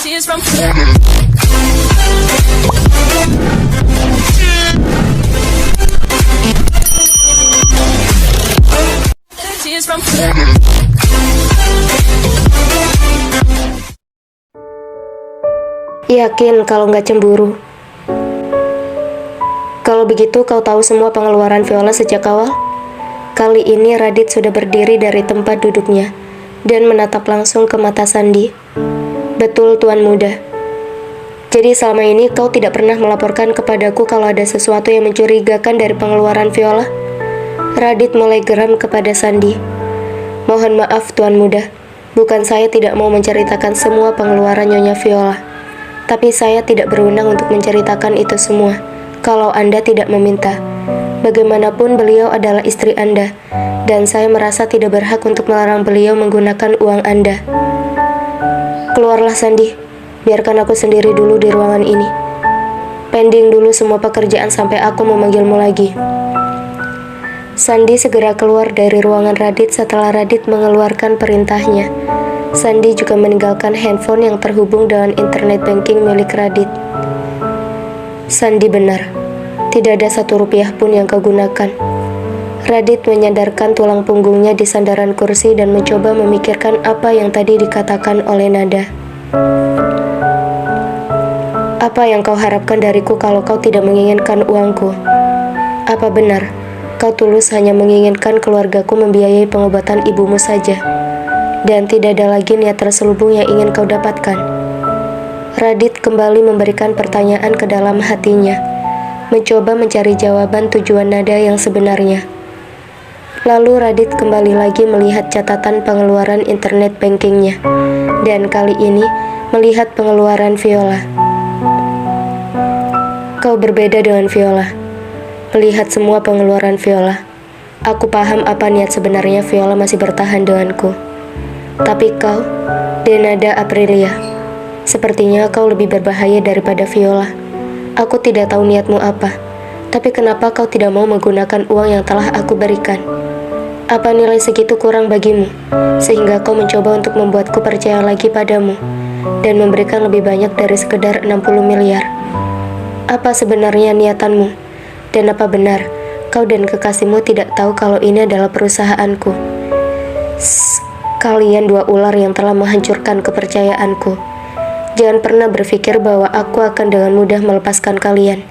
Tears from Tears from Yakin kalau nggak cemburu? Kalau begitu kau tahu semua pengeluaran Viola sejak awal? Kali ini Radit sudah berdiri dari tempat duduknya dan menatap langsung ke mata Sandi. Betul Tuan Muda. Jadi selama ini kau tidak pernah melaporkan kepadaku kalau ada sesuatu yang mencurigakan dari pengeluaran Viola? Radit mulai geram kepada Sandi. Mohon maaf Tuan Muda, bukan saya tidak mau menceritakan semua pengeluaran Nyonya Viola. Tapi saya tidak berwenang untuk menceritakan itu semua, kalau Anda tidak meminta. Bagaimanapun beliau adalah istri Anda, dan saya merasa tidak berhak untuk melarang beliau menggunakan uang Anda. Keluarlah Sandi, biarkan aku sendiri dulu di ruangan ini. Pending dulu semua pekerjaan sampai aku memanggilmu lagi. Sandi segera keluar dari ruangan Radit setelah Radit mengeluarkan perintahnya. Sandi juga meninggalkan handphone yang terhubung dengan internet banking milik Radit. Sandi benar, tidak ada 1 rupiah pun yang kau gunakan. Radit menyandarkan tulang punggungnya di sandaran kursi dan mencoba memikirkan apa yang tadi dikatakan oleh Nada. Apa yang kau harapkan dariku kalau kau tidak menginginkan uangku? Apa benar, kau tulus hanya menginginkan keluargaku membiayai pengobatan ibumu saja? Dan tidak ada lagi niat terselubung yang ingin kau dapatkan. Radit kembali memberikan pertanyaan ke dalam hatinya, mencoba mencari jawaban tujuan Nada yang sebenarnya. Lalu Radit kembali lagi melihat catatan pengeluaran internet bankingnya, dan kali ini melihat pengeluaran Viola. Kau berbeda dengan Viola. Melihat semua pengeluaran Viola, aku paham apa niat sebenarnya Viola masih bertahan denganku. Tapi kau, Denada Aprilia, sepertinya kau lebih berbahaya daripada Viola. Aku tidak tahu niatmu apa, tapi kenapa kau tidak mau menggunakan uang yang telah aku berikan? Apa nilai segitu kurang bagimu, sehingga kau mencoba untuk membuatku percaya lagi padamu, dan memberikan lebih banyak dari sekedar 60 miliar? Apa sebenarnya niatanmu? Dan apa benar, kau dan kekasihmu tidak tahu kalau ini adalah perusahaanku? Kalian 2 ular yang telah menghancurkan kepercayaanku. Jangan pernah berpikir bahwa aku akan dengan mudah melepaskan kalian.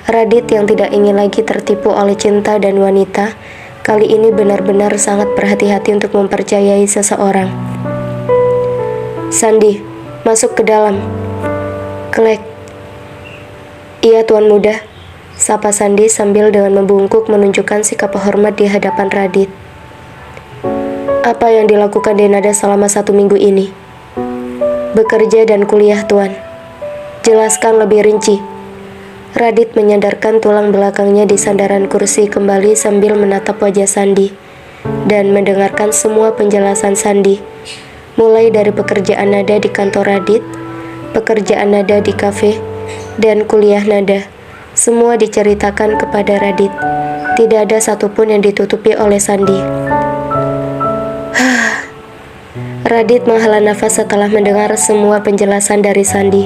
Radit yang tidak ingin lagi tertipu oleh cinta dan wanita, kali ini benar-benar sangat berhati-hati untuk mempercayai seseorang. Sandi, masuk ke dalam. Klek. Iya Tuan Muda, sapa Sandi sambil dengan membungkuk menunjukkan sikap hormat di hadapan Radit. Apa yang dilakukan Denada selama 1 minggu ini? Bekerja dan kuliah, Tuan. Jelaskan lebih rinci. Radit menyandarkan tulang belakangnya di sandaran kursi kembali sambil menatap wajah Sandi dan mendengarkan semua penjelasan Sandi, mulai dari pekerjaan Nada di kantor Radit, pekerjaan Nada di kafe, dan kuliah Nada. Semua diceritakan kepada Radit. Tidak ada satupun yang ditutupi oleh Sandi. Radit menghela nafas setelah mendengar semua penjelasan dari Sandi.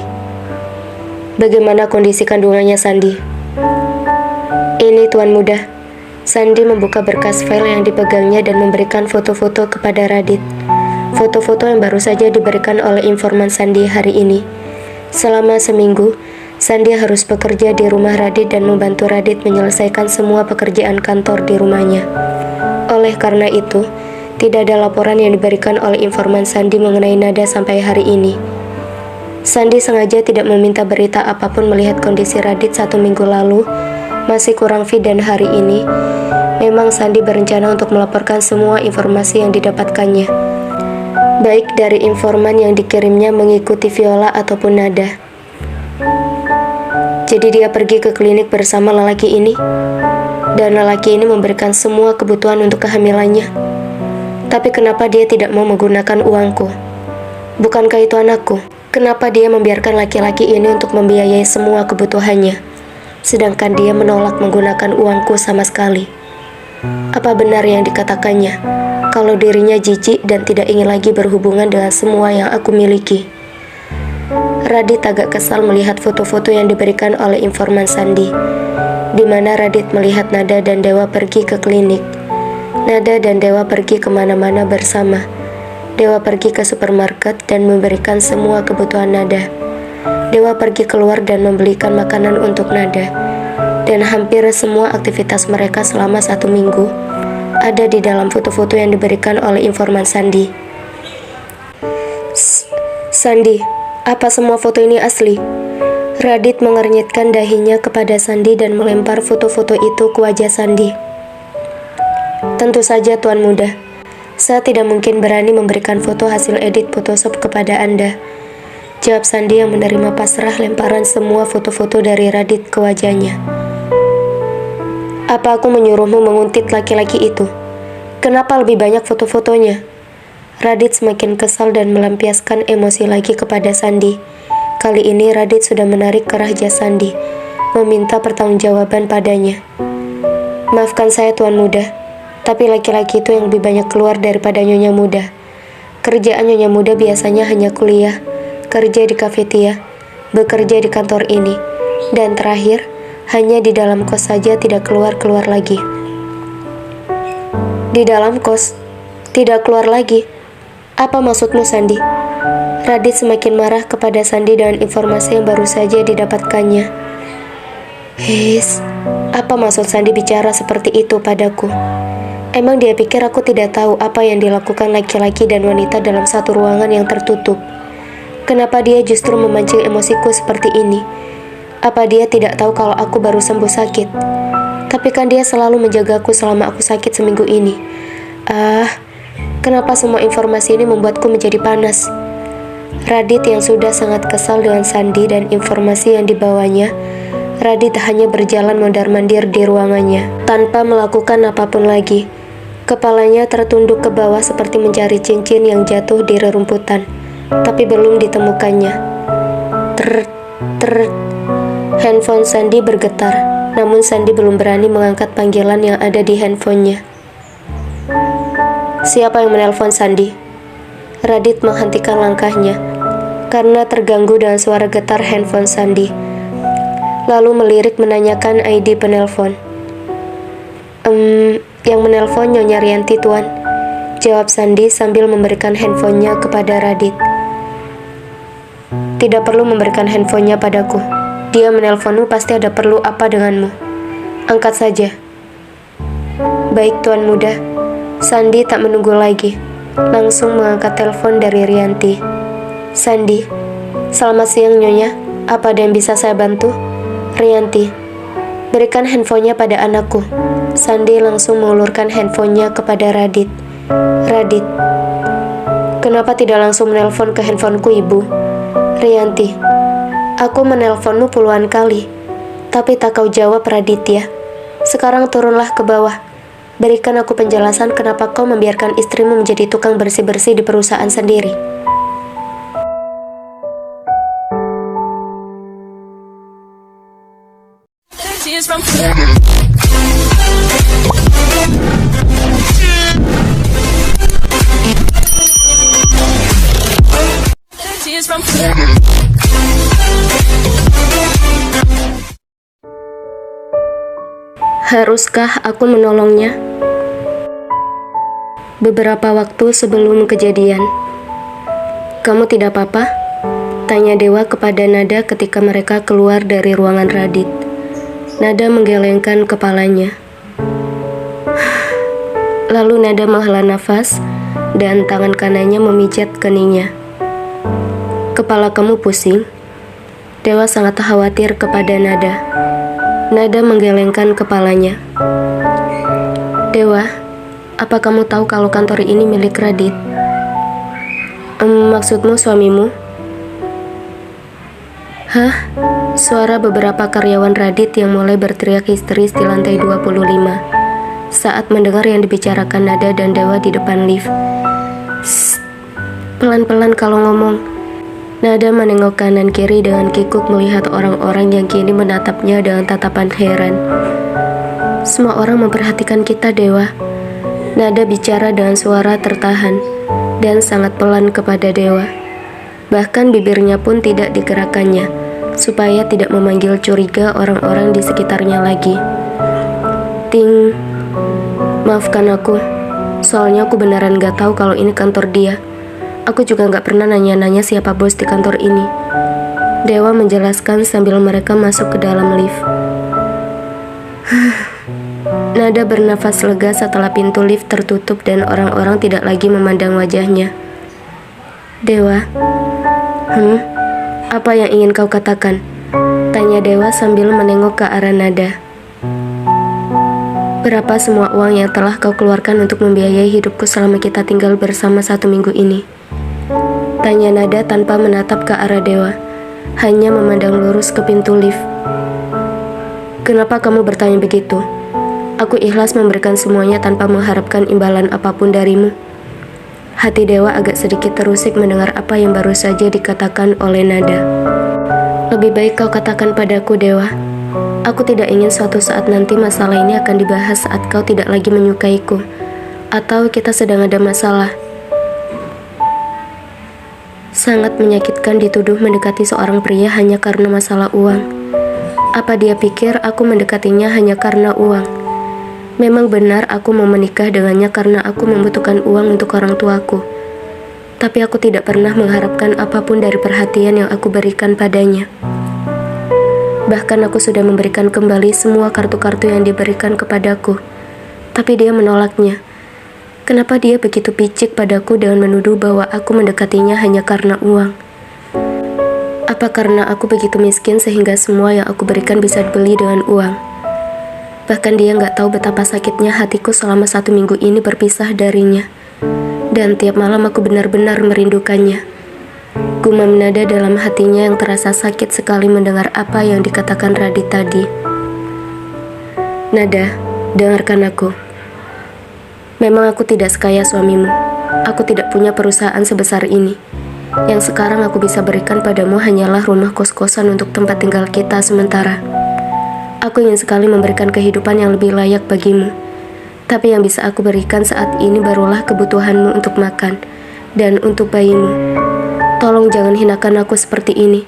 Bagaimana kondisi kandungannya Sandi? Ini Tuan Muda. Sandi membuka berkas file yang dipegangnya dan memberikan foto-foto kepada Radit. Foto-foto yang baru saja diberikan oleh informan Sandi hari ini. Selama seminggu, Sandi harus bekerja di rumah Radit dan membantu Radit menyelesaikan semua pekerjaan kantor di rumahnya. Oleh karena itu, tidak ada laporan yang diberikan oleh informan Sandi mengenai Nada sampai hari ini. Sandi sengaja tidak meminta berita apapun melihat kondisi Radit 1 minggu lalu masih kurang fit dan hari ini memang Sandi berencana untuk melaporkan semua informasi yang didapatkannya, baik dari informan yang dikirimnya mengikuti Viola ataupun Nada. Jadi dia pergi ke klinik bersama lelaki ini, dan lelaki ini memberikan semua kebutuhan untuk kehamilannya. Tapi kenapa dia tidak mau menggunakan uangku? Bukankah itu anakku? Kenapa dia membiarkan laki-laki ini untuk membiayai semua kebutuhannya, sedangkan dia menolak menggunakan uangku sama sekali? Apa benar yang dikatakannya, kalau dirinya jijik dan tidak ingin lagi berhubungan dengan semua yang aku miliki? Radit agak kesal melihat foto-foto yang diberikan oleh informan Sandi, di mana Radit melihat Nada dan Dewa pergi ke klinik. Nada dan Dewa pergi kemana-mana bersama. Dewa pergi ke supermarket dan memberikan semua kebutuhan Nada. Dewa pergi keluar dan membelikan makanan untuk Nada. Dan hampir semua aktivitas mereka selama 1 minggu ada di dalam foto-foto yang diberikan oleh informan Sandi. Sandi, apa semua foto ini asli? Radit mengernyitkan dahinya kepada Sandi dan melempar foto-foto itu ke wajah Sandi. Tentu saja Tuan Muda, saya tidak mungkin berani memberikan foto hasil edit Photoshop kepada Anda, jawab Sandi yang menerima pasrah lemparan semua foto-foto dari Radit ke wajahnya. Apa aku menyuruhmu menguntit laki-laki itu? Kenapa lebih banyak foto-fotonya? Radit semakin kesal dan melampiaskan emosi lagi kepada Sandi. Kali ini Radit sudah menarik kerah jas Sandi, meminta pertanggungjawaban padanya. Maafkan saya Tuan Muda, tapi laki-laki itu yang lebih banyak keluar daripada Nyonya Muda. Kerjaan Nyonya Muda biasanya hanya kuliah, kerja di kafeteria, bekerja di kantor ini, dan terakhir, hanya di dalam kos saja tidak keluar-keluar lagi. Di dalam kos? Tidak keluar lagi? Apa maksudmu, Sandi? Radit semakin marah kepada Sandi dengan informasi yang baru saja didapatkannya. Apa maksud Sandi bicara seperti itu padaku? Emang dia pikir aku tidak tahu apa yang dilakukan laki-laki dan wanita dalam satu ruangan yang tertutup? Kenapa dia justru memancing emosiku seperti ini? Apa dia tidak tahu kalau aku baru sembuh sakit? Tapi kan dia selalu menjagaku selama aku sakit seminggu ini. Kenapa semua informasi ini membuatku menjadi panas? Radit yang sudah sangat kesal dengan Sandi dan informasi yang dibawanya, Radit hanya berjalan mondar-mandir di ruangannya, tanpa melakukan apapun lagi. Kepalanya tertunduk ke bawah seperti mencari cincin yang jatuh di rerumputan, tapi belum ditemukannya. Handphone Sandi bergetar, namun Sandi belum berani mengangkat panggilan yang ada di handphonenya. Siapa yang menelpon Sandi? Radit menghentikan langkahnya karena terganggu dengan suara getar handphone Sandi. Lalu melirik menanyakan ID penelpon. Yang menelpon Nyonya Rianti, Tuan, jawab Sandi sambil memberikan handphonenya kepada Radit. Tidak perlu memberikan handphonenya padaku. Dia menelponmu pasti ada perlu apa denganmu. Angkat saja. Baik Tuan Muda. Sandi tak menunggu lagi, langsung mengangkat telepon dari Rianti. Sandi, selamat siang Nyonya, apa ada yang bisa saya bantu? Rianti, berikan handphonenya pada anakku. Sandi langsung mengulurkan handphonenya kepada Radit. Radit, kenapa tidak langsung menelpon ke handphoneku Ibu? Rianti, aku menelponmu puluhan kali, tapi tak kau jawab Raditya. Sekarang turunlah ke bawah. Berikan aku penjelasan kenapa kau membiarkan istrimu menjadi tukang bersih-bersih di perusahaan sendiri. Haruskah aku menolongnya? Beberapa waktu sebelum kejadian. Kamu tidak apa-apa? Tanya Dewa kepada Nada ketika mereka keluar dari ruangan Radit. Nada menggelengkan kepalanya. Lalu Nada menghela nafas dan tangan kanannya memijat keningnya. Kepala kamu pusing? Dewa sangat khawatir kepada Nada. Nada menggelengkan kepalanya. Dewa, apa kamu tahu kalau kantor ini milik Radit? Maksudmu suamimu? Hah? Suara beberapa karyawan Radit yang mulai berteriak histeris di lantai 25 saat mendengar yang dibicarakan Nada dan Dewa di depan lift. Pelan-pelan kalau ngomong. Nada menengok kanan kiri dengan kikuk melihat orang-orang yang kini menatapnya dengan tatapan heran. Semua orang memperhatikan kita, Dewa. Nada bicara dengan suara tertahan dan sangat pelan kepada Dewa. Bahkan bibirnya pun tidak digerakkannya, supaya tidak memanggil curiga orang-orang di sekitarnya lagi. Ting, maafkan aku, soalnya aku beneran gak tahu kalau ini kantor dia. Aku juga gak pernah nanya-nanya siapa bos di kantor ini. Dewa menjelaskan sambil mereka masuk ke dalam lift. Nada bernafas lega setelah pintu lift tertutup dan orang-orang tidak lagi memandang wajahnya. Dewa, apa yang ingin kau katakan? Tanya Dewa sambil menengok ke arah Nada. Berapa semua uang yang telah kau keluarkan untuk membiayai hidupku selama kita tinggal bersama 1 minggu ini? Tanya Nada tanpa menatap ke arah Dewa, hanya memandang lurus ke pintu lift. Kenapa kamu bertanya begitu? Aku ikhlas memberikan semuanya tanpa mengharapkan imbalan apapun darimu. Hati Dewa agak sedikit terusik mendengar apa yang baru saja dikatakan oleh Nada. Lebih baik kau katakan padaku, Dewa. Aku tidak ingin suatu saat nanti masalah ini akan dibahas saat kau tidak lagi menyukaiku, atau kita sedang ada masalah. Sangat menyakitkan dituduh mendekati seorang pria hanya karena masalah uang. Apa dia pikir aku mendekatinya hanya karena uang? Memang benar aku mau menikah dengannya karena aku membutuhkan uang untuk orang tuaku. Tapi aku tidak pernah mengharapkan apapun dari perhatian yang aku berikan padanya. Bahkan aku sudah memberikan kembali semua kartu-kartu yang diberikan kepadaku. Tapi dia menolaknya. Kenapa dia begitu picik padaku dengan menuduh bahwa aku mendekatinya hanya karena uang? Apa karena aku begitu miskin sehingga semua yang aku berikan bisa dibeli dengan uang? Bahkan dia gak tahu betapa sakitnya hatiku selama 1 minggu ini berpisah darinya. Dan tiap malam aku benar-benar merindukannya. Gumam Nada dalam hatinya yang terasa sakit sekali mendengar apa yang dikatakan Radit tadi. Nada, dengarkan aku. Memang aku tidak sekaya suamimu. Aku tidak punya perusahaan sebesar ini. Yang sekarang aku bisa berikan padamu hanyalah rumah kos-kosan untuk tempat tinggal kita sementara. Aku ingin sekali memberikan kehidupan yang lebih layak bagimu. Tapi yang bisa aku berikan saat ini barulah kebutuhanmu untuk makan dan untuk bayimu. Tolong jangan hinakan aku seperti ini.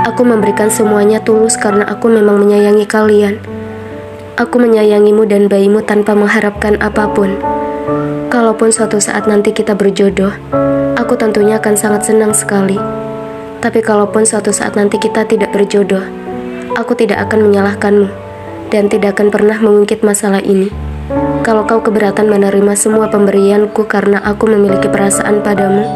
Aku memberikan semuanya tulus karena aku memang menyayangi kalian. Aku menyayangimu dan bayimu tanpa mengharapkan apapun. Kalaupun suatu saat nanti kita berjodoh, aku tentunya akan sangat senang sekali. Tapi kalaupun suatu saat nanti kita tidak berjodoh, aku tidak akan menyalahkanmu dan tidak akan pernah mengungkit masalah ini. Kalau kau keberatan menerima semua pemberianku karena aku memiliki perasaan padamu,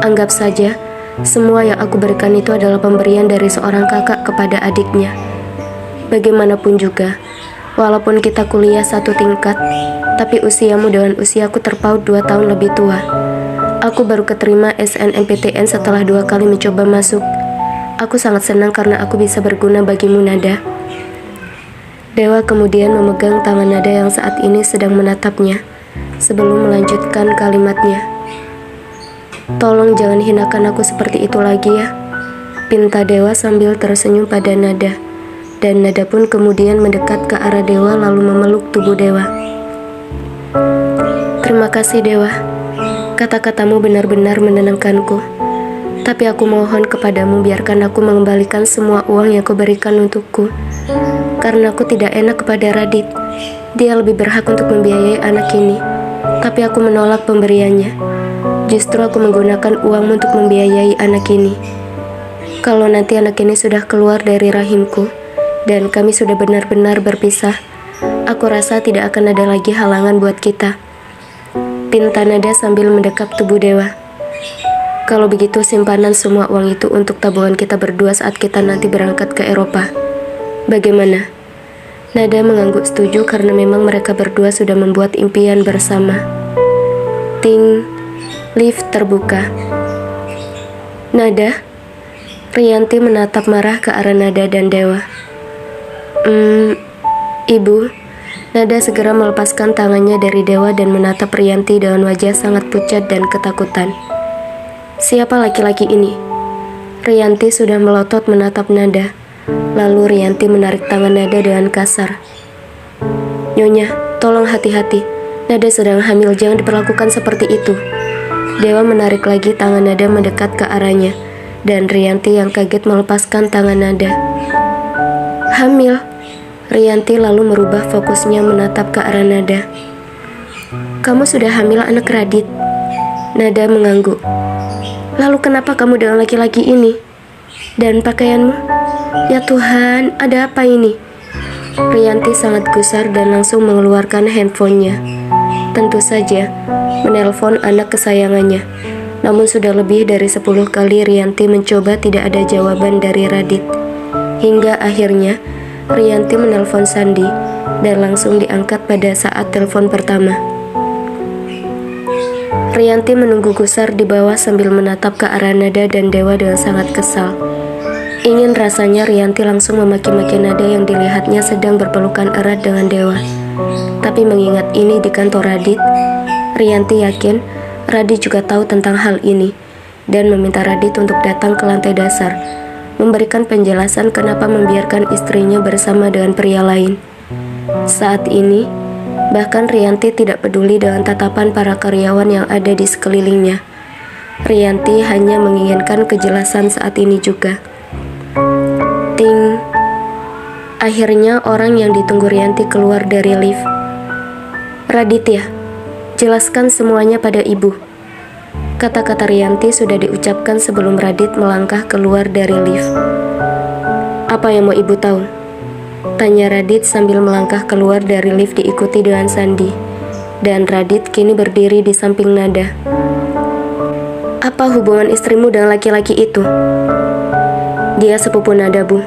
anggap saja semua yang aku berikan itu adalah pemberian dari seorang kakak kepada adiknya. Bagaimanapun juga, walaupun kita kuliah 1 tingkat, tapi usiamu dengan usiaku terpaut 2 tahun lebih tua. Aku baru keterima SNMPTN setelah 2 kali mencoba masuk. Aku sangat senang karena aku bisa berguna bagimu, Nada. Dewa kemudian memegang tangan Nada yang saat ini sedang menatapnya, sebelum melanjutkan kalimatnya. Tolong jangan hinakan aku seperti itu lagi ya, pinta Dewa sambil tersenyum pada Nada. Dan Nada pun kemudian mendekat ke arah Dewa lalu memeluk tubuh Dewa. Terima kasih Dewa, kata-katamu benar-benar menenangkanku. Tapi aku mohon kepadamu biarkan aku mengembalikan semua uang yang kau berikan untukku. Karena aku tidak enak kepada Radit. Dia lebih berhak untuk membiayai anak ini. Tapi aku menolak pemberiannya. Justru aku menggunakan uangmu untuk membiayai anak ini. Kalau nanti anak ini sudah keluar dari rahimku dan kami sudah benar-benar berpisah, aku rasa tidak akan ada lagi halangan buat kita. Pinta Nada sambil mendekap tubuh Dewa. Kalau begitu simpanan semua uang itu untuk tabungan kita berdua saat kita nanti berangkat ke Eropa. Bagaimana? Nada mengangguk setuju karena memang mereka berdua sudah membuat impian bersama. Ting, lift terbuka. Nada? Rianti menatap marah ke arah Nada dan Dewa. Ibu. Nada segera melepaskan tangannya dari Dewa dan menatap Rianti dengan wajah sangat pucat dan ketakutan. Siapa laki-laki ini? Rianti sudah melotot menatap Nada. Lalu Rianti menarik tangan Nada dengan kasar. Nyonya, tolong hati-hati. Nada sedang hamil, jangan diperlakukan seperti itu. Dewa menarik lagi tangan Nada mendekat ke arahnya, dan Rianti yang kaget melepaskan tangan Nada. Hamil. Rianti lalu merubah fokusnya menatap ke arah Nada. Kamu sudah hamil anak Radit. Nada mengangguk. Lalu kenapa kamu dengan laki-laki ini? Dan pakaianmu? Ya Tuhan, ada apa ini? Rianti sangat gusar dan langsung mengeluarkan handphonenya. Tentu saja, menelpon anak kesayangannya. Namun sudah lebih dari 10 kali Rianti mencoba tidak ada jawaban dari Radit. Hingga akhirnya, Rianti menelpon Sandi dan langsung diangkat pada saat telepon pertama. Rianti menunggu gusar di bawah sambil menatap ke arah Nada dan Dewa dengan sangat kesal. Ingin rasanya Rianti langsung memaki-maki Nada yang dilihatnya sedang berpelukan erat dengan Dewa. Tapi mengingat ini di kantor Radit, Rianti yakin Radit juga tahu tentang hal ini dan meminta Radit untuk datang ke lantai dasar, memberikan penjelasan kenapa membiarkan istrinya bersama dengan pria lain. Saat ini, bahkan Rianti tidak peduli dengan tatapan para karyawan yang ada di sekelilingnya. Rianti hanya menginginkan kejelasan saat ini juga. Ting. Akhirnya orang yang ditunggu Rianti keluar dari lift. Radit ya, jelaskan semuanya pada ibu. Kata-kata Rianti sudah diucapkan sebelum Radit melangkah keluar dari lift. Apa yang mau ibu tahu? Tanya Radit sambil melangkah keluar dari lift diikuti dengan Sandi. Dan Radit kini berdiri di samping Nada. Apa hubungan istrimu dengan laki-laki itu? Dia sepupu Nada, Bu.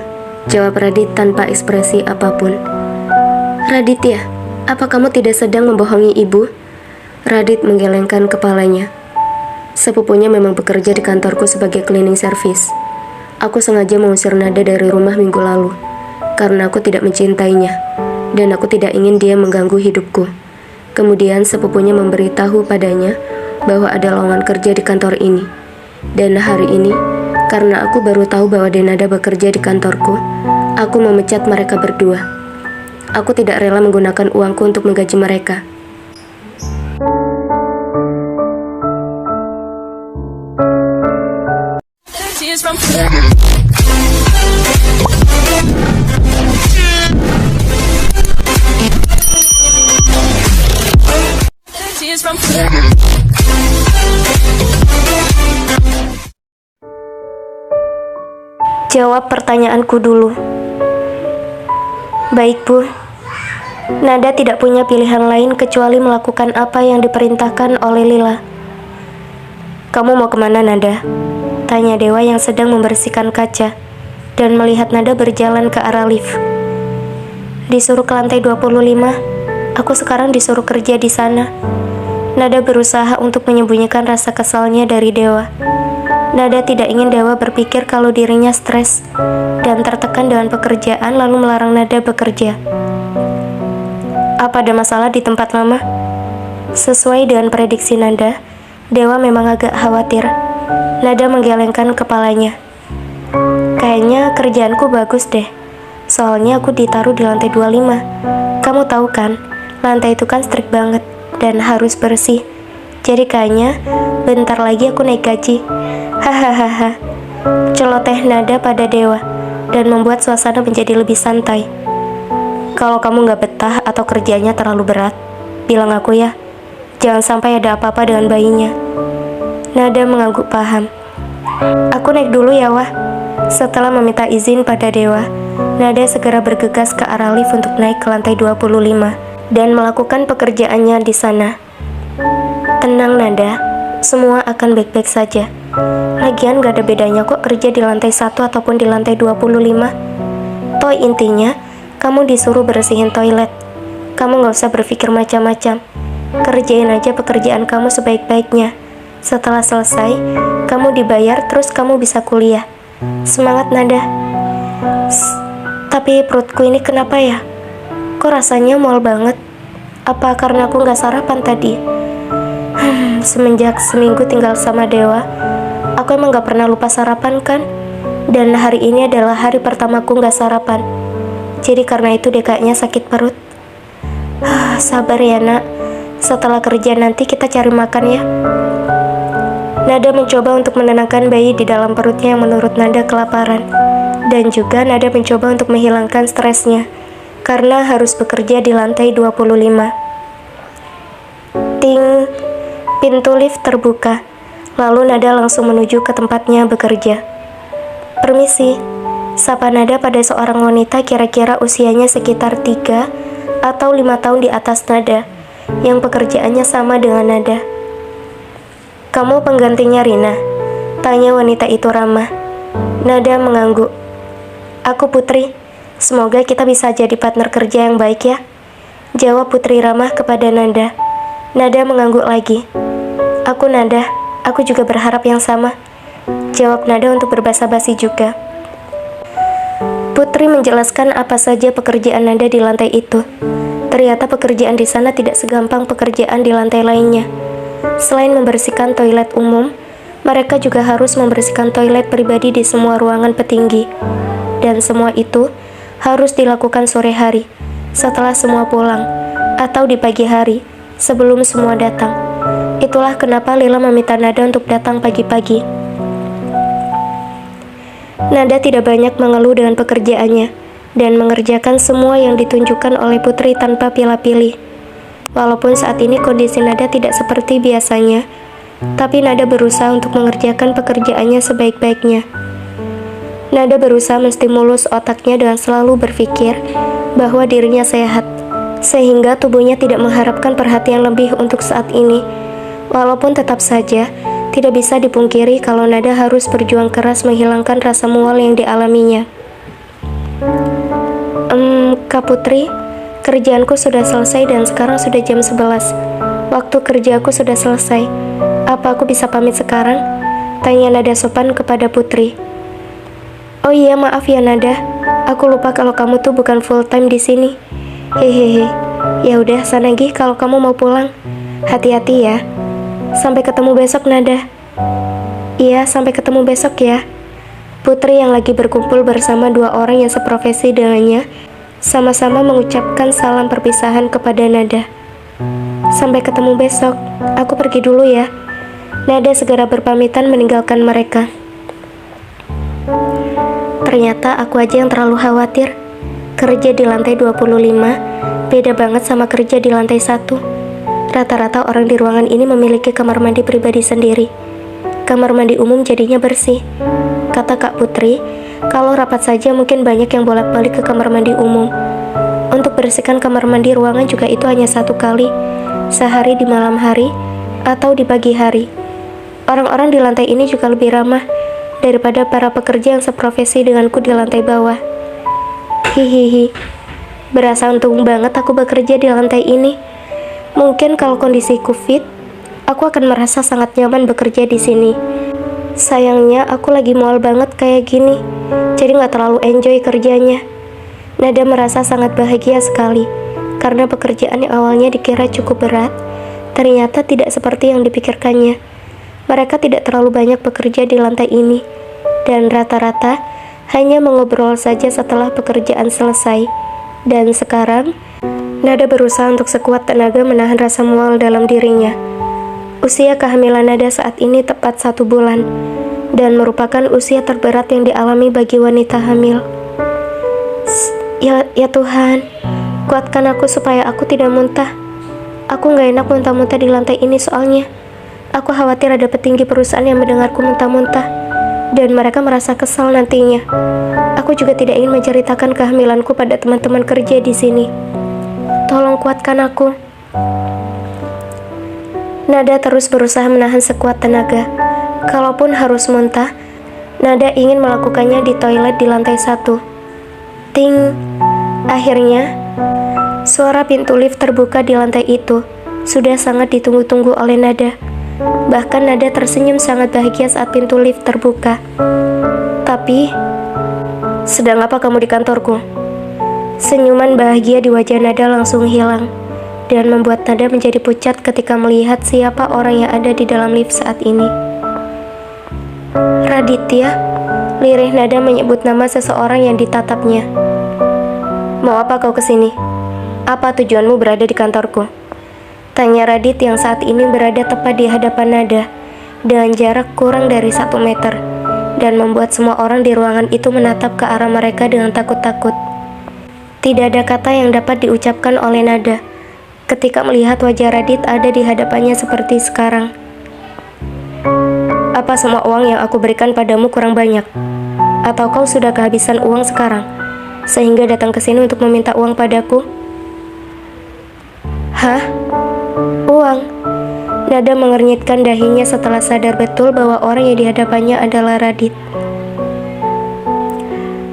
Jawab Radit tanpa ekspresi apapun. Radit ya, apa kamu tidak sedang membohongi ibu? Radit menggelengkan kepalanya. Sepupunya memang bekerja di kantorku sebagai cleaning service. Aku sengaja mengusir Nada dari rumah minggu lalu, karena aku tidak mencintainya, dan aku tidak ingin dia mengganggu hidupku. Kemudian sepupunya memberitahu padanya bahwa ada lowongan kerja di kantor ini. Dan hari ini, karena aku baru tahu bahwa Denada bekerja di kantorku, aku memecat mereka berdua. Aku tidak rela menggunakan uangku untuk menggaji mereka. Tears from Tears from Jawab pertanyaanku dulu. Baik, Bu. Nada tidak punya pilihan lain kecuali melakukan apa yang diperintahkan oleh Lila. Kamu mau kemana, Nada? Tanya Dewa yang sedang membersihkan kaca dan melihat Nada berjalan ke arah lift. Disuruh ke lantai 25, aku sekarang disuruh kerja di sana. Nada berusaha untuk menyembunyikan rasa kesalnya dari Dewa. Nada tidak ingin Dewa berpikir kalau dirinya stres dan tertekan dengan pekerjaan lalu melarang Nada bekerja. Apa ada masalah di tempat Mama? Sesuai dengan prediksi Nada, Dewa memang agak khawatir. Nada menggelengkan kepalanya. Kayaknya kerjaanku bagus deh. Soalnya aku ditaruh di lantai 25. Kamu tahu kan, lantai itu kan strict banget dan harus bersih. Jadi kayaknya bentar lagi aku naik gaji. Hahaha. Celoteh Nada pada Dewa dan membuat suasana menjadi lebih santai. Kalau kamu gak betah atau kerjanya terlalu berat, bilang aku ya. Jangan sampai ada apa-apa dengan bayinya. Nada mengangguk paham. Aku naik dulu ya, Wah. Setelah meminta izin pada Dewa, Nada segera bergegas ke arah lift untuk naik ke lantai 25 dan melakukan pekerjaannya di sana. Tenang, Nada. Semua akan baik-baik saja. Lagian gak ada bedanya kok kerja di lantai 1 ataupun di lantai 25. Toh intinya, kamu disuruh bersihin toilet. Kamu gak usah berpikir macam-macam. Kerjain aja pekerjaan kamu sebaik-baiknya. Setelah selesai, kamu dibayar terus kamu bisa kuliah. Semangat, Nada. Tapi perutku ini kenapa ya? Kok rasanya mual banget? Apa karena aku gak sarapan tadi? Semenjak seminggu tinggal sama Dewa, aku emang gak pernah lupa sarapan kan? Dan hari ini adalah hari pertamaku gak sarapan. Jadi karena itu deh kayaknya sakit perut. Sabar ya, Nak. Setelah kerja nanti kita cari makan ya. Nada mencoba untuk menenangkan bayi di dalam perutnya yang menurut Nada kelaparan. Dan juga Nada mencoba untuk menghilangkan stresnya, karena harus bekerja di lantai 25. Ting, pintu lift terbuka. Lalu Nada langsung menuju ke tempatnya bekerja. Permisi, sapa Nada pada seorang wanita kira-kira usianya sekitar 3 atau 5 tahun di atas Nada, yang pekerjaannya sama dengan Nada. Kamu penggantinya Rina? Tanya wanita itu ramah. Nada mengangguk. Aku Putri, semoga kita bisa jadi partner kerja yang baik ya. Jawab Putri ramah kepada Nada. Nada mengangguk lagi. Aku Nada, aku juga berharap yang sama. Jawab Nada untuk berbasa-basi juga. Putri menjelaskan apa saja pekerjaan Nada di lantai itu. Ternyata pekerjaan di sana tidak segampang pekerjaan di lantai lainnya. Selain membersihkan toilet umum, mereka juga harus membersihkan toilet pribadi di semua ruangan petinggi. Dan semua itu harus dilakukan sore hari, setelah semua pulang, atau di pagi hari, sebelum semua datang. Itulah kenapa Lila meminta Nada untuk datang pagi-pagi. Nada tidak banyak mengeluh dengan pekerjaannya, dan mengerjakan semua yang ditunjukkan oleh Putri tanpa pilih-pilih. Walaupun saat ini kondisi Nada tidak seperti biasanya, tapi Nada berusaha untuk mengerjakan pekerjaannya sebaik-baiknya. Nada berusaha menstimulus otaknya dengan selalu berpikir bahwa dirinya sehat, sehingga tubuhnya tidak mengharapkan perhatian lebih untuk saat ini. Walaupun tetap saja, tidak bisa dipungkiri kalau Nada harus berjuang keras menghilangkan rasa mual yang dialaminya. Kak Putri, kerjaanku sudah selesai dan sekarang sudah jam 11. Waktu kerjaku sudah selesai. Apa aku bisa pamit sekarang? Tanya Nada sopan kepada Putri. Oh iya, maaf ya Nada. Aku lupa kalau kamu tuh bukan full time di sini. Hehehe. Ya udah, sana Gi kalau kamu mau pulang. Hati-hati ya. Sampai ketemu besok Nada. Iya, sampai ketemu besok ya. Putri yang lagi berkumpul bersama dua orang yang seprofesi dengannya sama-sama mengucapkan salam perpisahan kepada Nada. Sampai ketemu besok, aku pergi dulu ya. Nada segera berpamitan meninggalkan mereka. Ternyata aku aja yang terlalu khawatir. Kerja di lantai 25 beda banget sama kerja di lantai 1. Rata-rata orang di ruangan ini memiliki kamar mandi pribadi sendiri. Kamar mandi umum jadinya bersih. Kata Kak Putri, kalau rapat saja mungkin banyak yang bolak-balik ke kamar mandi umum. Untuk bersihkan kamar mandi ruangan juga itu hanya 1 kali, sehari di malam hari atau di pagi hari. Orang-orang di lantai ini juga lebih ramah daripada para pekerja yang seprofesi denganku di lantai bawah. Hihihi, berasa untung banget aku bekerja di lantai ini. Mungkin kalau kondisiku fit, aku akan merasa sangat nyaman bekerja di sini. Sayangnya aku lagi mual banget kayak gini, jadi gak terlalu enjoy kerjanya. Nada merasa sangat bahagia sekali, karena pekerjaan yang awalnya dikira cukup berat, ternyata tidak seperti yang dipikirkannya. Mereka tidak terlalu banyak bekerja di lantai ini, dan rata-rata hanya mengobrol saja setelah pekerjaan selesai. Dan sekarang, Nada berusaha untuk sekuat tenaga menahan rasa mual dalam dirinya. Usia kehamilan Nada saat ini tepat 1 bulan, dan merupakan usia terberat yang dialami bagi wanita hamil. Ya Tuhan, kuatkan aku supaya aku tidak muntah. Aku gak enak muntah-muntah di lantai ini soalnya. Aku khawatir ada petinggi perusahaan yang mendengarku muntah-muntah, dan mereka merasa kesal nantinya. Aku juga tidak ingin menceritakan kehamilanku pada teman-teman kerja di sini. Tolong kuatkan aku. Nada terus berusaha menahan sekuat tenaga. Kalaupun harus muntah, Nada ingin melakukannya di toilet di lantai 1. Ting! Akhirnya, suara pintu lift terbuka di lantai itu. Sudah sangat ditunggu-tunggu oleh Nada. Bahkan Nada tersenyum sangat bahagia saat pintu lift terbuka. Tapi, sedang apa kamu di kantorku? Senyuman bahagia di wajah Nada langsung hilang, dan membuat Nada menjadi pucat ketika melihat siapa orang yang ada di dalam lift saat ini. Raditya, lirih Nada menyebut nama seseorang yang ditatapnya. Mau apa kau kesini? Apa tujuanmu berada di kantorku? Tanya Radit yang saat ini berada tepat di hadapan Nada, dengan jarak kurang dari 1 meter dan membuat semua orang di ruangan itu menatap ke arah mereka dengan takut-takut. Tidak ada kata yang dapat diucapkan oleh Nada ketika melihat wajah Radit ada di hadapannya seperti sekarang. Apa semua uang yang aku berikan padamu kurang banyak? Atau kau sudah kehabisan uang sekarang, sehingga datang ke sini untuk meminta uang padaku? Hah? Uang? Nada mengernyitkan dahinya setelah sadar betul bahwa orang yang dihadapannya adalah Radit.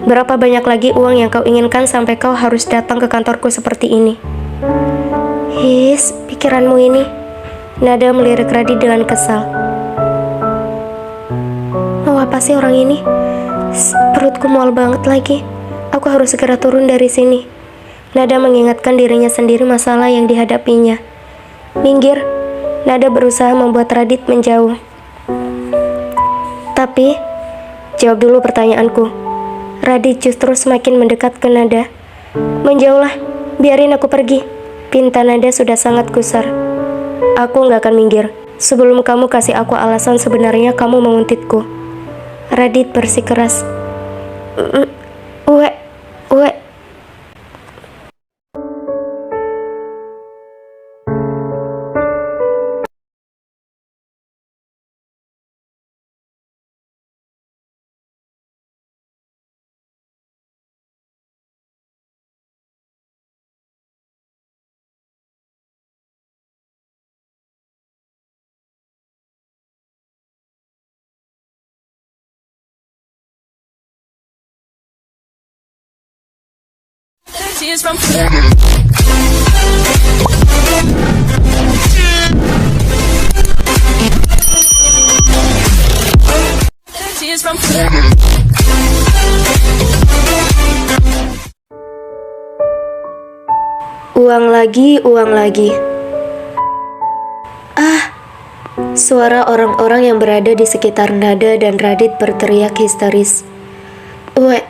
Berapa banyak lagi uang yang kau inginkan sampai kau harus datang ke kantorku seperti ini? His, pikiranmu ini. Nada melirik Radit dengan kesal. Mau apa sih orang ini? Perutku mual banget lagi. Aku harus segera turun dari sini. Nada mengingatkan dirinya sendiri masalah yang dihadapinya. Minggir. Nada berusaha membuat Radit menjauh. Tapi, jawab dulu pertanyaanku. Radit justru semakin mendekat ke Nada. Menjauhlah, biarin aku pergi. Pinta Nada sudah sangat gusar. Aku nggak akan minggir sebelum kamu kasih aku alasan sebenarnya kamu menguntitku. Radit bersikeras. Uwe. Tears from Tears from Uang lagi, uang lagi. Suara orang-orang yang berada di sekitar Nada dan Radit berteriak histeris. Uwe.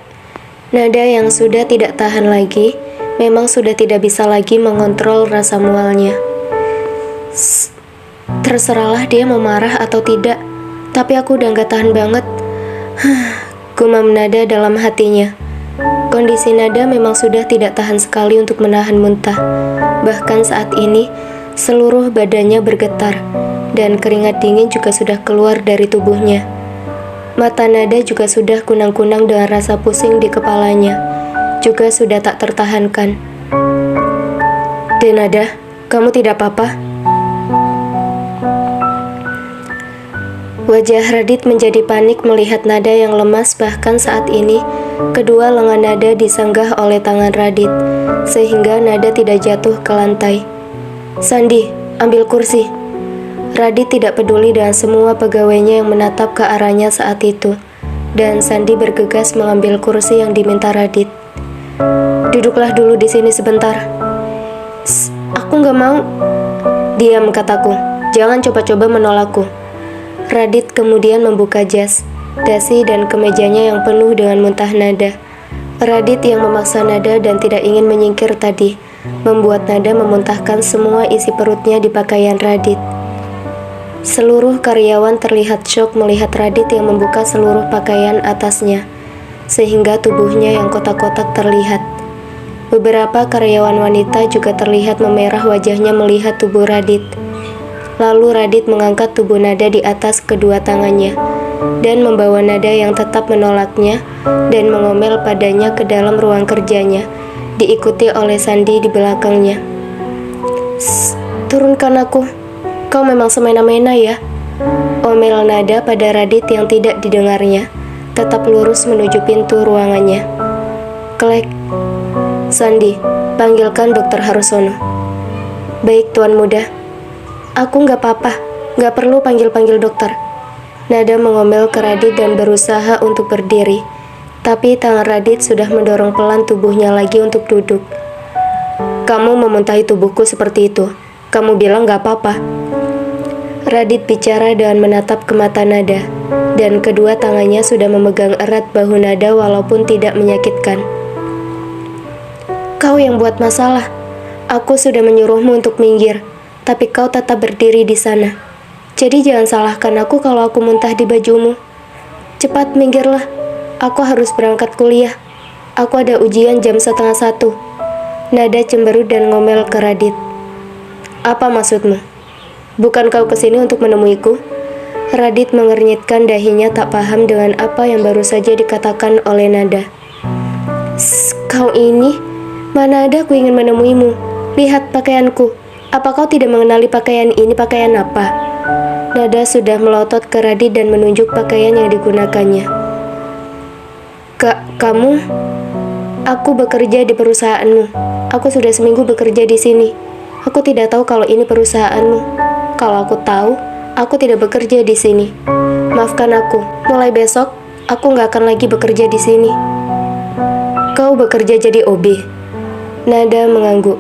Nada yang sudah tidak tahan lagi, memang sudah tidak bisa lagi mengontrol rasa mualnya. Terserahlah dia mau marah atau tidak, tapi aku udah gak tahan banget. Gumam Nada dalam hatinya. Kondisi Nada memang sudah tidak tahan sekali untuk menahan muntah. Bahkan saat ini, seluruh badannya bergetar, dan keringat dingin juga sudah keluar dari tubuhnya. Mata Nada juga sudah kunang-kunang dengan rasa pusing di kepalanya, juga sudah tak tertahankan. Nada, kamu tidak apa-apa? Wajah Radit menjadi panik melihat Nada yang lemas, bahkan saat ini kedua lengan Nada disanggah oleh tangan Radit, sehingga Nada tidak jatuh ke lantai. Sandi, ambil kursi. Radit tidak peduli dengan semua pegawainya yang menatap ke arahnya saat itu, dan Sandi bergegas mengambil kursi yang diminta Radit. Duduklah dulu di sini sebentar. Aku nggak mau. Diam, kataku. Jangan coba-coba menolakku. Radit kemudian membuka jas, dasi dan kemejanya yang penuh dengan muntah Nada. Radit yang memaksa Nada dan tidak ingin menyingkir tadi, membuat Nada memuntahkan semua isi perutnya di pakaian Radit. Seluruh karyawan terlihat syok melihat Radit yang membuka seluruh pakaian atasnya, sehingga tubuhnya yang kotak-kotak terlihat. Beberapa karyawan wanita juga terlihat memerah wajahnya melihat tubuh Radit. Lalu Radit mengangkat tubuh Nada di atas kedua tangannya, dan membawa Nada yang tetap menolaknya dan mengomel padanya ke dalam ruang kerjanya, diikuti oleh Sandi di belakangnya. Turunkan aku. Kau memang semena-mena ya. Omel Nada pada Radit yang tidak didengarnya, tetap lurus menuju pintu ruangannya. Klek. Sandi, panggilkan Dokter Harusono. Baik, Tuan Muda. Aku nggak apa-apa, nggak perlu panggil-panggil dokter. Nada mengomel ke Radit dan berusaha untuk berdiri, tapi tangan Radit sudah mendorong pelan tubuhnya lagi untuk duduk. Kamu memuntahi tubuhku seperti itu. Kamu bilang nggak apa-apa. Radit bicara dan menatap ke mata Nada, dan kedua tangannya sudah memegang erat bahu Nada walaupun tidak menyakitkan. Kau yang buat masalah. Aku sudah menyuruhmu untuk minggir, tapi kau tetap berdiri di sana. Jadi jangan salahkan aku kalau aku muntah di bajumu. Cepat minggirlah, aku harus berangkat kuliah. Aku ada ujian jam 12:30. Nada cemberut dan ngomel ke Radit. Apa maksudmu? Bukan kau kesini untuk menemuiku? Radit mengernyitkan dahinya tak paham dengan apa yang baru saja dikatakan oleh Nada. Kau ini? Mana ada aku ingin menemuimu. Lihat pakaianku. Apa kau tidak mengenali pakaian ini pakaian apa? Nada sudah melotot ke Radit dan menunjuk pakaian yang digunakannya. Kamu? Aku bekerja di perusahaanmu. Aku sudah seminggu bekerja di sini. Aku tidak tahu kalau ini perusahaanmu. Kalau aku tahu, aku tidak bekerja di sini. Maafkan aku. Mulai besok, aku nggak akan lagi bekerja di sini. Kau bekerja jadi OB? Nada mengangguk.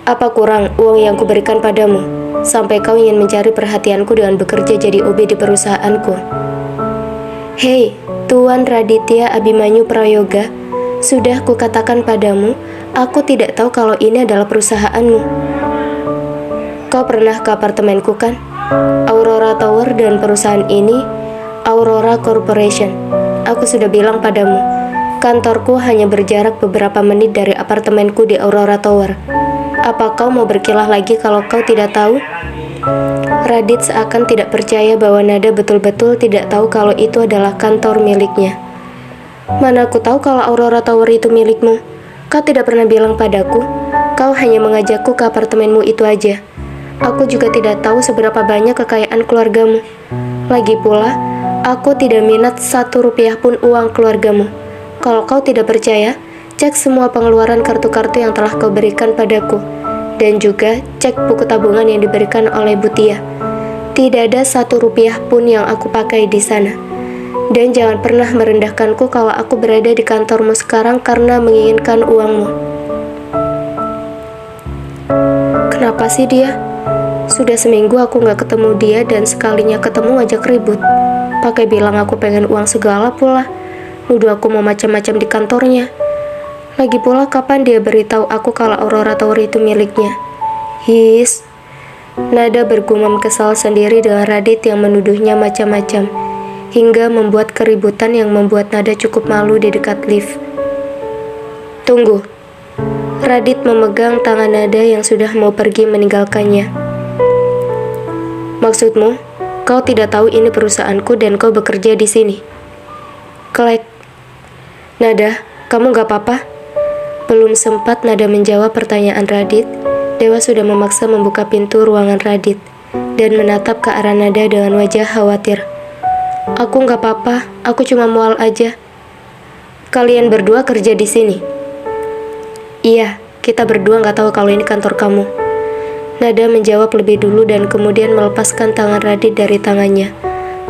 Apa kurang uang yang kuberikan padamu, sampai kau ingin mencari perhatianku dengan bekerja jadi OB di perusahaanku? Hei, Tuan Raditya Abimanyu Prayoga, sudah kukatakan padamu, aku tidak tahu kalau ini adalah perusahaanmu. Kau pernah ke apartemenku kan? Aurora Tower dan perusahaan ini, Aurora Corporation. Aku sudah bilang padamu, kantorku hanya berjarak beberapa menit dari apartemenku di Aurora Tower. Apa kau mau berkilah lagi kalau kau tidak tahu? Radit seakan tidak percaya bahwa Nada betul-betul tidak tahu kalau itu adalah kantor miliknya. Mana aku tahu kalau Aurora Tower itu milikmu? Kau tidak pernah bilang padaku. Kau hanya mengajakku ke apartemenmu itu aja. Aku juga tidak tahu seberapa banyak kekayaan keluargamu. Lagi pula, aku tidak minat 1 rupiah pun uang keluargamu. Kalau kau tidak percaya, cek semua pengeluaran kartu-kartu yang telah kau berikan padaku. Dan juga cek buku tabungan yang diberikan oleh Butia. Tidak ada 1 rupiah pun yang aku pakai di sana. Dan jangan pernah merendahkanku kalau aku berada di kantormu sekarang karena menginginkan uangmu. Kenapa sih dia? Sudah seminggu aku gak ketemu dia dan sekalinya ketemu ngajak ribut. Pakai bilang aku pengen uang segala pula. Nuduh aku mau macam-macam di kantornya. Lagi pula kapan dia beritahu aku kalau Aurora Tower itu miliknya? His. Nada bergumam kesal sendiri dengan Radit yang menuduhnya macam-macam, hingga membuat keributan yang membuat Nada cukup malu di dekat lift. Tunggu. Radit memegang tangan Nada yang sudah mau pergi meninggalkannya. Maksudmu, kau tidak tahu ini perusahaanku dan kau bekerja di sini? Klek. Nada, kamu gak apa-apa? Belum sempat Nada menjawab pertanyaan Radit, Dewa sudah memaksa membuka pintu ruangan Radit dan menatap ke arah Nada dengan wajah khawatir. Aku gak apa-apa, aku cuma mual aja. Kalian berdua kerja di sini? Iya, kita berdua gak tahu kalau ini kantor kamu. Nada menjawab lebih dulu dan kemudian melepaskan tangan Radit dari tangannya,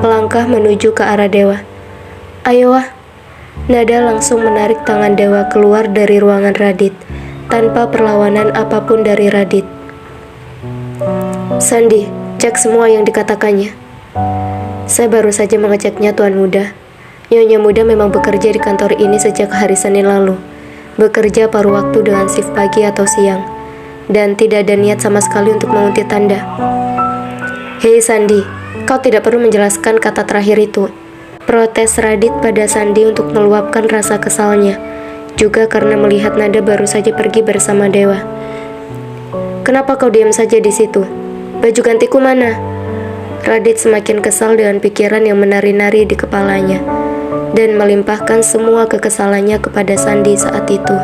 melangkah menuju ke arah Dewa. Ayo wah. Nada langsung menarik tangan Dewa keluar dari ruangan Radit, tanpa perlawanan apapun dari Radit. Sandi, cek semua yang dikatakannya. Saya baru saja mengeceknya, Tuan Muda. Nyonya Muda memang bekerja di kantor ini sejak hari Senin lalu. Bekerja paruh waktu dengan shift pagi atau siang. Dan tidak ada niat sama sekali untuk menguntit tanda. Hei Sandi, kau tidak perlu menjelaskan kata terakhir itu. Protes Radit pada Sandi untuk meluapkan rasa kesalnya, juga karena melihat Nada baru saja pergi bersama Dewa. Kenapa kau diam saja di situ? Baju gantiku mana? Radit semakin kesal dengan pikiran yang menari-nari di kepalanya, dan melimpahkan semua kekesalannya kepada Sandi saat itu.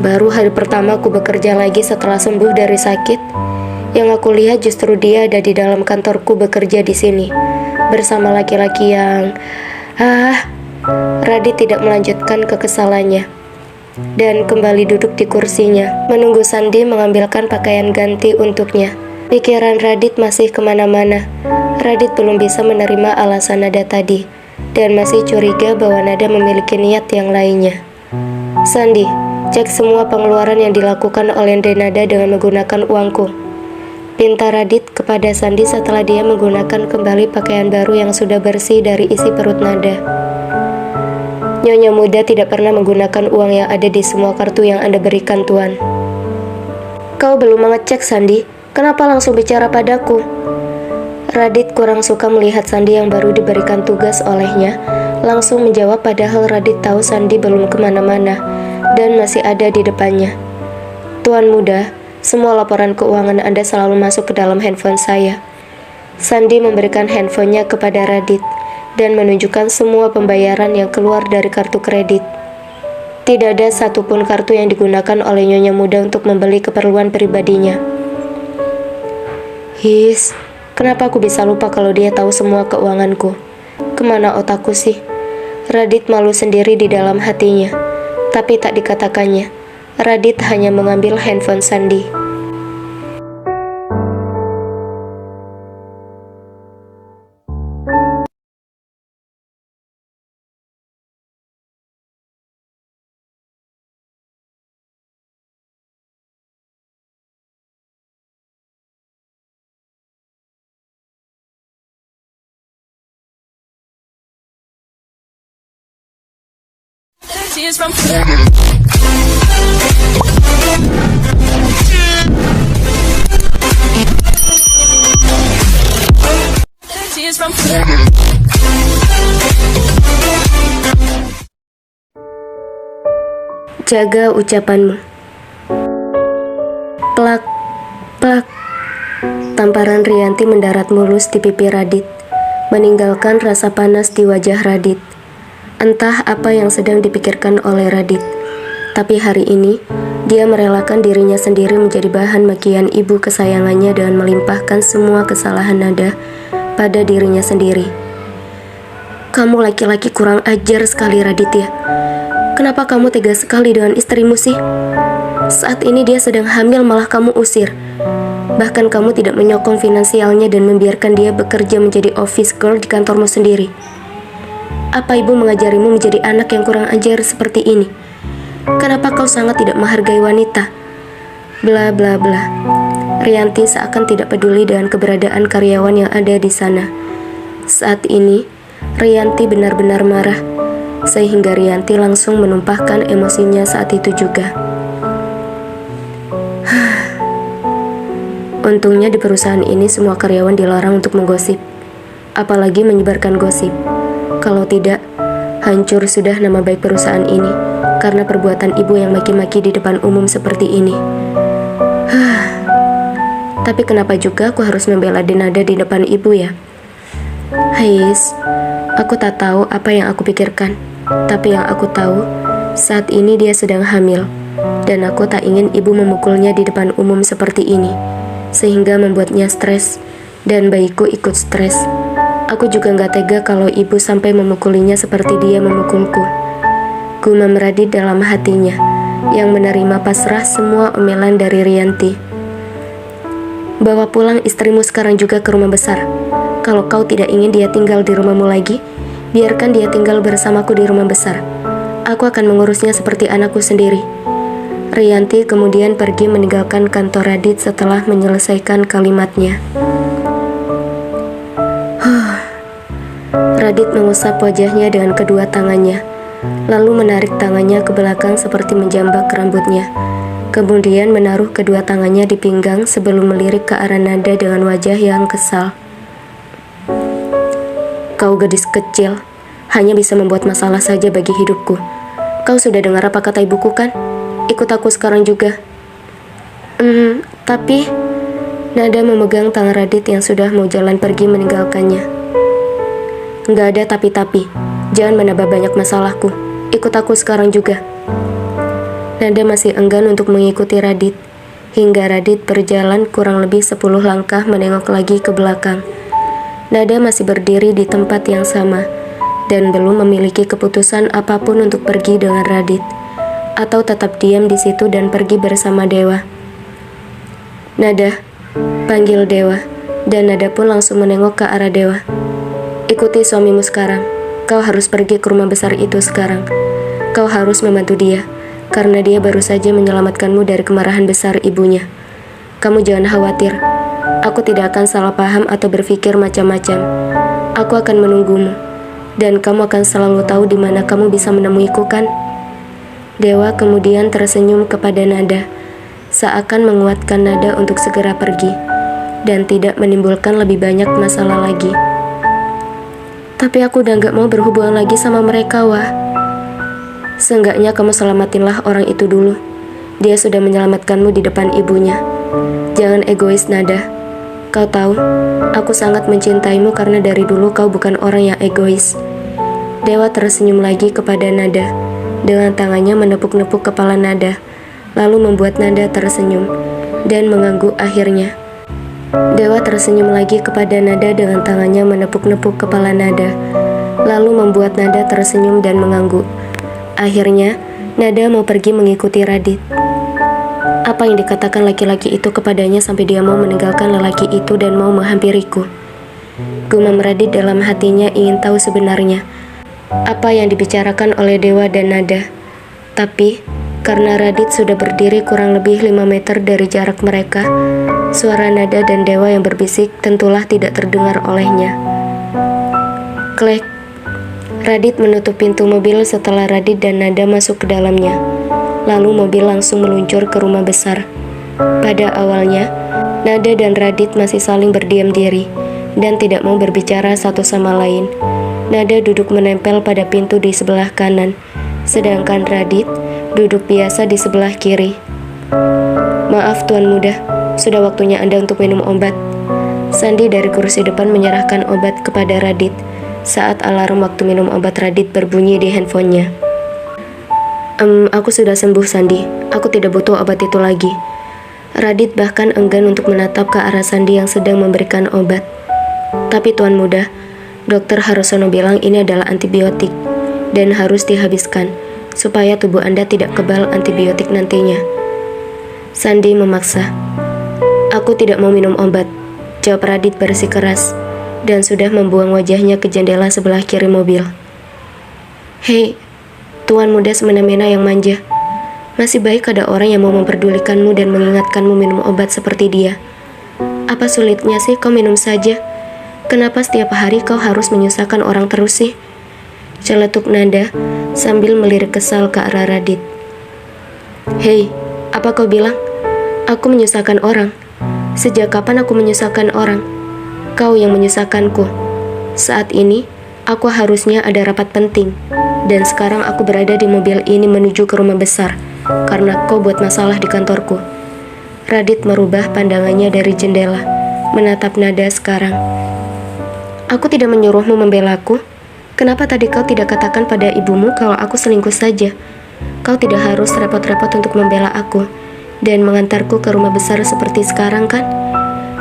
Baru hari pertama aku bekerja lagi setelah sembuh dari sakit. Yang aku lihat justru dia ada di dalam kantorku bekerja di sini, bersama laki-laki yang... Radit tidak melanjutkan kekesalannya, dan kembali duduk di kursinya, menunggu Sandi mengambilkan pakaian ganti untuknya. Pikiran Radit masih kemana-mana. Radit belum bisa menerima alasan Nada tadi, dan masih curiga bahwa Nada memiliki niat yang lainnya. Sandi, cek semua pengeluaran yang dilakukan oleh Nada dengan menggunakan uangku. Pinta Radit kepada Sandi setelah dia menggunakan kembali pakaian baru yang sudah bersih dari isi perut Nada. Nyonya Muda tidak pernah menggunakan uang yang ada di semua kartu yang Anda berikan, Tuan. Kau belum mengecek, Sandi. Kenapa langsung bicara padaku? Radit kurang suka melihat Sandi yang baru diberikan tugas olehnya langsung menjawab, padahal Radit tahu Sandi belum kemana-mana dan masih ada di depannya. Tuan muda, semua laporan keuangan Anda selalu masuk ke dalam handphone saya. Sandi memberikan handphonenya kepada Radit dan menunjukkan semua pembayaran yang keluar dari kartu kredit. Tidak ada satupun kartu yang digunakan oleh Nyonya Muda untuk membeli keperluan pribadinya. His, kenapa aku bisa lupa kalau dia tahu semua keuanganku? Kemana otakku sih? Radit malu sendiri di dalam hatinya, tapi tak dikatakannya. Radit hanya mengambil handphone Sandi. Tears from Tears from Jaga ucapanmu. Plak, plak. Tamparan Rianti mendarat mulus di pipi Radit, meninggalkan rasa panas di wajah Radit. Entah apa yang sedang dipikirkan oleh Radit, tapi hari ini dia merelakan dirinya sendiri menjadi bahan makian ibu kesayangannya dengan melimpahkan semua kesalahan Nada pada dirinya sendiri. Kamu laki-laki kurang ajar sekali, Raditya. Kenapa kamu tega sekali dengan istrimu sih? Saat ini dia sedang hamil malah kamu usir. Bahkan kamu tidak menyokong finansialnya dan membiarkan dia bekerja menjadi office girl di kantormu sendiri. Apa ibu mengajarimu menjadi anak yang kurang ajar seperti ini? Kenapa kau sangat tidak menghargai wanita? Bla bla bla. Rianti seakan tidak peduli dengan keberadaan karyawan yang ada di sana. Saat ini, Rianti benar-benar marah, sehingga Rianti langsung menumpahkan emosinya saat itu juga. Untungnya di perusahaan ini semua karyawan dilarang untuk menggosip, apalagi menyebarkan gosip. Kalau tidak, hancur sudah nama baik perusahaan ini karena perbuatan ibu yang maki-maki di depan umum seperti ini. Tapi kenapa juga aku harus membela Denada di depan ibu ya? Hais, aku tak tahu apa yang aku pikirkan. Tapi yang aku tahu, saat ini dia sedang hamil. Dan aku tak ingin ibu memukulnya di depan umum seperti ini, sehingga membuatnya stres, dan bayiku ikut stres. Aku juga gak tega kalau ibu sampai memukulinya seperti dia memukulku. Gumam Radit dalam hatinya, yang menerima pasrah semua omelan dari Rianti. Bawa pulang istrimu sekarang juga ke rumah besar. Kalau kau tidak ingin dia tinggal di rumahmu lagi, biarkan dia tinggal bersamaku di rumah besar. Aku akan mengurusnya seperti anakku sendiri. Rianti kemudian pergi meninggalkan kantor Radit setelah menyelesaikan kalimatnya. Radit mengusap wajahnya dengan kedua tangannya, lalu menarik tangannya ke belakang seperti menjambak rambutnya. Kemudian menaruh kedua tangannya di pinggang sebelum melirik ke arah Nada dengan wajah yang kesal. Kau gadis kecil, hanya bisa membuat masalah saja bagi hidupku. Kau sudah dengar apa kata ibuku kan? Ikut aku sekarang juga. Tapi... Nada memegang tangan Radit yang sudah mau jalan pergi meninggalkannya. Nggak ada tapi-tapi. Jangan menambah banyak masalahku. Ikut aku sekarang juga. Nada masih enggan untuk mengikuti Radit, hingga Radit berjalan kurang lebih 10 langkah menengok lagi ke belakang. Nada masih berdiri di tempat yang sama, dan belum memiliki keputusan apapun untuk pergi dengan Radit, atau tetap diam di situ dan pergi bersama Dewa. Nada, panggil Dewa, dan Nada pun langsung menengok ke arah Dewa. Ikuti suamimu sekarang. Kau harus pergi ke rumah besar itu sekarang. Kau harus membantu dia, karena dia baru saja menyelamatkanmu dari kemarahan besar ibunya. Kamu jangan khawatir. Aku tidak akan salah paham atau berpikir macam-macam. Aku akan menunggumu, dan kamu akan selalu tahu di mana kamu bisa menemuiku kan? Dewa kemudian tersenyum kepada Nada, seakan menguatkan nada untuk segera pergi dan tidak menimbulkan lebih banyak masalah lagi. Tapi aku udah gak mau berhubungan lagi sama mereka, Wah. Seenggaknya kamu selamatinlah orang itu dulu. Dia sudah menyelamatkanmu di depan ibunya. Jangan egois, Nada. Kau tahu, aku sangat mencintaimu karena dari dulu kau bukan orang yang egois. Dewa tersenyum lagi kepada Nada. Dengan tangannya menepuk-nepuk kepala Nada, lalu membuat Nada tersenyum dan mengangguk akhirnya. Dewa tersenyum lagi kepada Nada dengan tangannya menepuk-nepuk kepala Nada, lalu membuat Nada tersenyum dan mengangguk. Akhirnya, Nada mau pergi mengikuti Radit. Apa yang dikatakan laki-laki itu kepadanya sampai dia mau meninggalkan lelaki itu dan mau menghampiriku? Gumam Radit dalam hatinya ingin tahu sebenarnya apa yang dibicarakan oleh Dewa dan Nada. Tapi, karena Radit sudah berdiri kurang lebih 5 meter dari jarak mereka, suara Nada dan Dewa yang berbisik tentulah tidak terdengar olehnya. Klek. Radit menutup pintu mobil setelah Radit dan Nada masuk ke dalamnya. Lalu mobil langsung meluncur ke rumah besar. Pada awalnya, Nada dan Radit masih saling berdiam diri dan tidak mau berbicara satu sama lain. Nada duduk menempel pada pintu di sebelah kanan, sedangkan Radit duduk biasa di sebelah kiri. Maaf Tuan Muda, sudah waktunya Anda untuk minum obat. Sandi dari kursi depan menyerahkan obat kepada Radit saat alarm waktu minum obat Radit berbunyi di handphonenya. Aku sudah sembuh Sandi, aku tidak butuh obat itu lagi. Radit bahkan enggan untuk menatap ke arah Sandi yang sedang memberikan obat. Tapi Tuan Muda, Dokter Harusono bilang ini adalah antibiotik dan harus dihabiskan supaya tubuh Anda tidak kebal antibiotik nantinya. Sandi memaksa. Aku tidak mau minum obat, jawab Radit bersikeras dan sudah membuang wajahnya ke jendela sebelah kiri mobil. Hei, Tuan Muda semena-mena yang manja. Masih baik ada orang yang mau memperdulikanmu dan mengingatkanmu minum obat seperti dia. Apa sulitnya sih kau minum saja? Kenapa setiap hari kau harus menyusahkan orang terus sih? Celetuk Nada sambil melirik kesal ke arah Radit. Hei, apa kau bilang? Aku menyusahkan orang. Sejak kapan aku menyusahkan orang? Kau yang menyusahkanku. Saat ini, aku harusnya ada rapat penting. Dan sekarang aku berada di mobil ini menuju ke rumah besar karena kau buat masalah di kantorku. Radit merubah pandangannya dari jendela, menatap Nada sekarang. Aku tidak menyuruhmu membelaku. Kenapa tadi kau tidak katakan pada ibumu kalau aku selingkuh saja? Kau tidak harus repot-repot untuk membela aku dan mengantarku ke rumah besar seperti sekarang kan?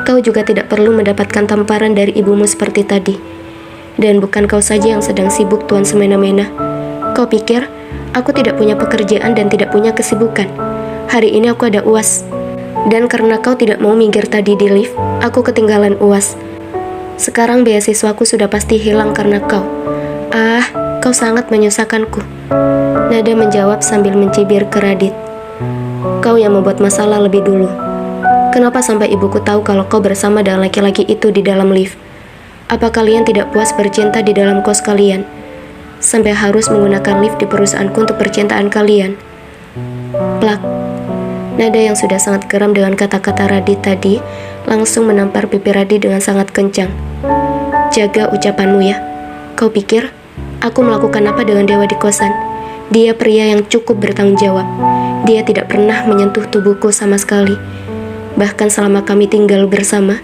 Kau juga tidak perlu mendapatkan tamparan dari ibumu seperti tadi. Dan bukan kau saja yang sedang sibuk Tuan semena-mena. Kau pikir aku tidak punya pekerjaan dan tidak punya kesibukan? Hari ini aku ada UAS. Dan karena kau tidak mau minggir tadi di lift, aku ketinggalan UAS. Sekarang beasiswaku sudah pasti hilang karena kau. Kau sangat menyusahkanku. Nada menjawab sambil mencibir ke Radit. Kau yang membuat masalah lebih dulu. Kenapa sampai ibuku tahu kalau kau bersama dengan laki-laki itu di dalam lift? Apa kalian tidak puas bercinta di dalam kos kalian? Sampai harus menggunakan lift di perusahaanku untuk percintaan kalian? Plak. Nada yang sudah sangat geram dengan kata-kata Radit tadi langsung menampar pipi Radit dengan sangat kencang. Jaga ucapanmu ya. Kau pikir aku melakukan apa dengan Dewa di kosan? Dia pria yang cukup bertanggung jawab. Dia tidak pernah menyentuh tubuhku sama sekali. Bahkan selama kami tinggal bersama,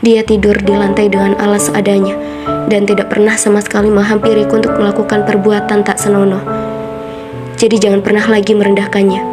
dia tidur di lantai dengan alas seadanya dan tidak pernah sama sekali menghampiriku untuk melakukan perbuatan tak senonoh. Jadi jangan pernah lagi merendahkannya.